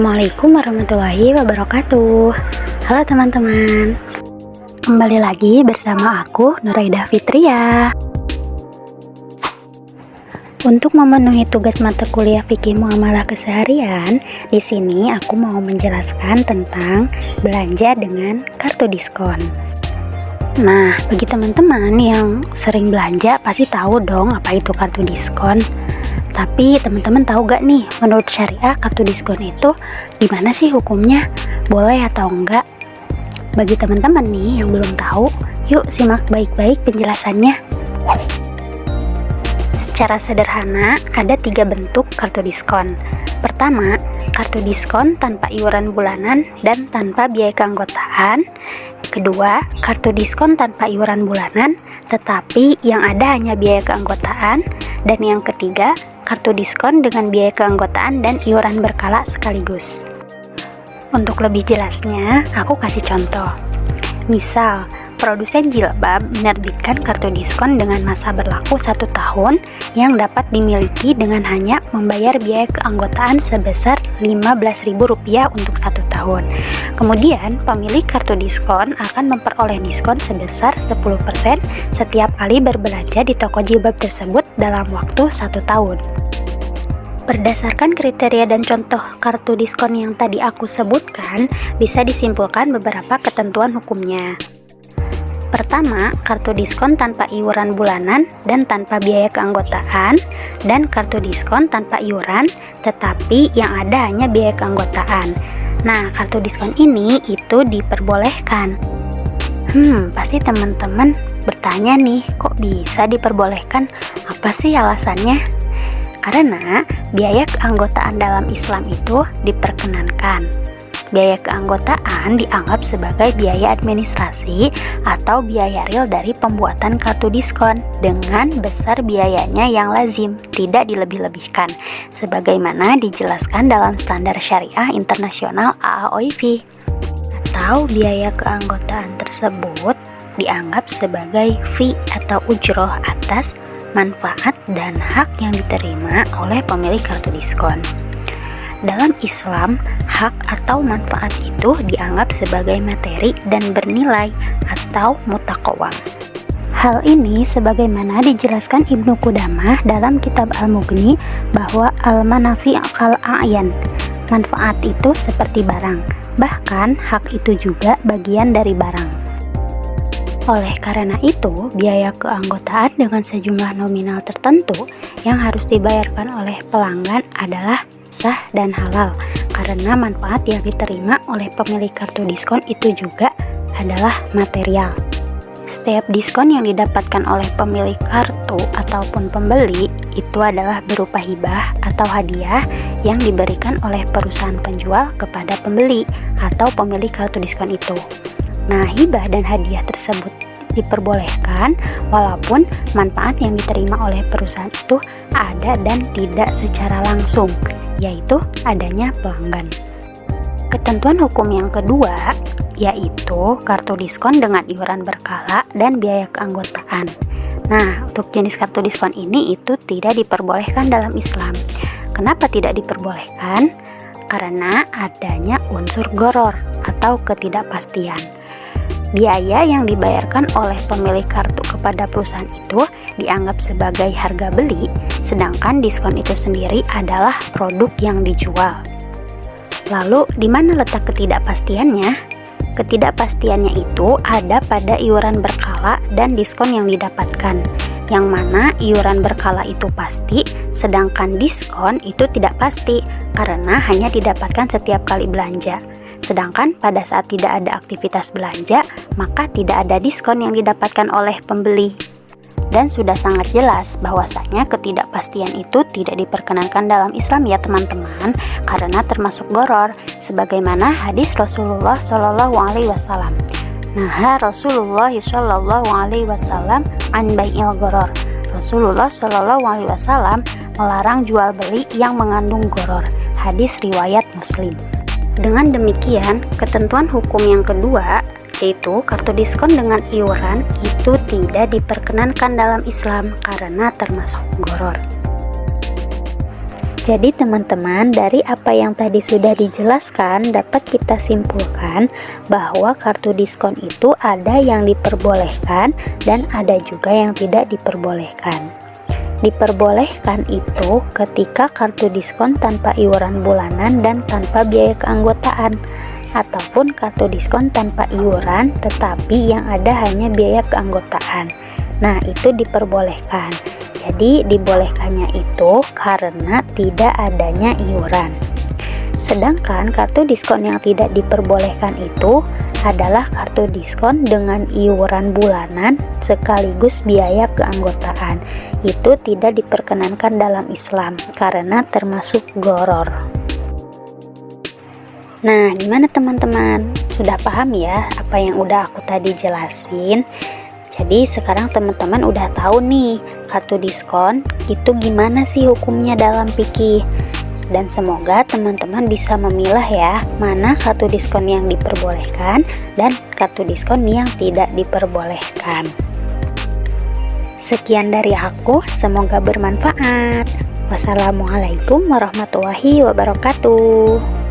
Assalamualaikum warahmatullahi wabarakatuh. Halo teman-teman, kembali lagi bersama aku Nuraida Fitria. Untuk memenuhi tugas mata kuliah fikih muamalah keseharian, di sini aku mau menjelaskan tentang belanja dengan kartu diskon. Nah, bagi teman-teman yang sering belanja pasti tahu dong apa itu kartu diskon. Tapi teman-teman tahu gak nih, menurut syariah kartu diskon itu gimana sih hukumnya? Boleh atau enggak? Bagi teman-teman nih yang belum tahu, yuk simak baik-baik penjelasannya. Secara sederhana, ada 3 bentuk kartu diskon. Pertama, kartu diskon tanpa iuran bulanan dan tanpa biaya keanggotaan. Kedua, kartu diskon tanpa iuran bulanan, tetapi yang ada hanya biaya keanggotaan. Dan yang ketiga, kartu diskon dengan biaya keanggotaan dan iuran berkala sekaligus. Untuk lebih jelasnya, aku kasih contoh. Misal, produsen jilbab menerbitkan kartu diskon dengan masa berlaku 1 tahun yang dapat dimiliki dengan hanya membayar biaya keanggotaan sebesar Rp15.000 untuk 1 tahun. Kemudian, pemilik kartu diskon akan memperoleh diskon sebesar 10% setiap kali berbelanja di toko jilbab tersebut dalam waktu 1 tahun. Berdasarkan kriteria dan contoh kartu diskon yang tadi aku sebutkan, bisa disimpulkan beberapa ketentuan hukumnya. Pertama, kartu diskon tanpa iuran bulanan dan tanpa biaya keanggotaan, dan kartu diskon tanpa iuran, tetapi yang ada hanya biaya keanggotaan. Nah, kartu diskon ini itu diperbolehkan. Pasti teman-teman bertanya nih, kok bisa diperbolehkan? Apa sih alasannya? Karena biaya keanggotaan dalam Islam itu diperkenankan. Biaya keanggotaan dianggap sebagai biaya administrasi atau biaya real dari pembuatan kartu diskon dengan besar biayanya yang lazim, tidak dilebih-lebihkan, sebagaimana dijelaskan dalam standar syariah internasional AAOIV. Atau biaya keanggotaan tersebut dianggap sebagai fee atau ujroh atas manfaat dan hak yang diterima oleh pemilik kartu diskon. Dalam Islam, hak atau manfaat itu dianggap sebagai materi dan bernilai atau mutaqawam. Hal ini sebagaimana dijelaskan Ibnu Qudamah dalam kitab Al-Mughni bahwa al-manafi' kal-a'yan, manfaat itu seperti barang, bahkan hak itu juga bagian dari barang. Oleh karena itu, biaya keanggotaan dengan sejumlah nominal tertentu yang harus dibayarkan oleh pelanggan adalah sah dan halal, karena manfaat yang diterima oleh pemilik kartu diskon itu juga adalah material. Setiap diskon yang didapatkan oleh pemilik kartu ataupun pembeli itu adalah berupa hibah atau hadiah yang diberikan oleh perusahaan penjual kepada pembeli atau pemilik kartu diskon itu. Nah, hibah dan hadiah tersebut diperbolehkan walaupun manfaat yang diterima oleh perusahaan itu ada dan tidak secara langsung, yaitu adanya pelanggan. Ketentuan hukum yang kedua yaitu kartu diskon dengan iuran berkala dan biaya keanggotaan. Nah, untuk jenis kartu diskon ini itu tidak diperbolehkan dalam Islam. Kenapa tidak diperbolehkan? Karena adanya unsur gharar atau ketidakpastian. Biaya yang dibayarkan oleh pemilik kartu kepada perusahaan itu dianggap sebagai harga beli, sedangkan diskon itu sendiri adalah produk yang dijual. Lalu, di mana letak ketidakpastiannya? Ketidakpastiannya itu ada pada iuran berkala dan diskon yang didapatkan, yang mana iuran berkala itu pasti, sedangkan diskon itu tidak pasti karena hanya didapatkan setiap kali belanja. Sedangkan pada saat tidak ada aktivitas belanja, maka tidak ada diskon yang didapatkan oleh pembeli. Dan sudah sangat jelas bahwasanya ketidakpastian itu tidak diperkenankan dalam Islam ya teman-teman, karena termasuk gharar, sebagaimana hadis Rasulullah Shallallahu Alaihi Wasallam. Nah, Rasulullah Shallallahu Alaihi Wasallam an bai'il gharar. Rasulullah Shallallahu Alaihi Wasallam melarang jual beli yang mengandung gharar. Hadis riwayat Muslim. Dengan demikian, ketentuan hukum yang kedua, yaitu kartu diskon dengan iuran, itu tidak diperkenankan dalam Islam karena termasuk gharar. Jadi teman-teman, dari apa yang tadi sudah dijelaskan dapat kita simpulkan bahwa kartu diskon itu ada yang diperbolehkan dan ada juga yang tidak diperbolehkan. Diperbolehkan itu ketika kartu diskon tanpa iuran bulanan dan tanpa biaya keanggotaan, ataupun kartu diskon tanpa iuran tetapi yang ada hanya biaya keanggotaan. Nah, itu diperbolehkan. Jadi dibolehkannya itu karena tidak adanya iuran. Sedangkan kartu diskon yang tidak diperbolehkan itu adalah kartu diskon dengan iuran bulanan sekaligus biaya keanggotaan. Itu tidak diperkenankan dalam Islam karena termasuk gharar. Nah, gimana teman-teman? Sudah paham ya apa yang udah aku tadi jelasin? Jadi sekarang teman-teman udah tahu nih kartu diskon itu gimana sih hukumnya dalam fikih. Dan semoga teman-teman bisa memilah ya mana kartu diskon yang diperbolehkan dan kartu diskon yang tidak diperbolehkan. Sekian dari aku, semoga bermanfaat. Wassalamualaikum warahmatullahi wabarakatuh.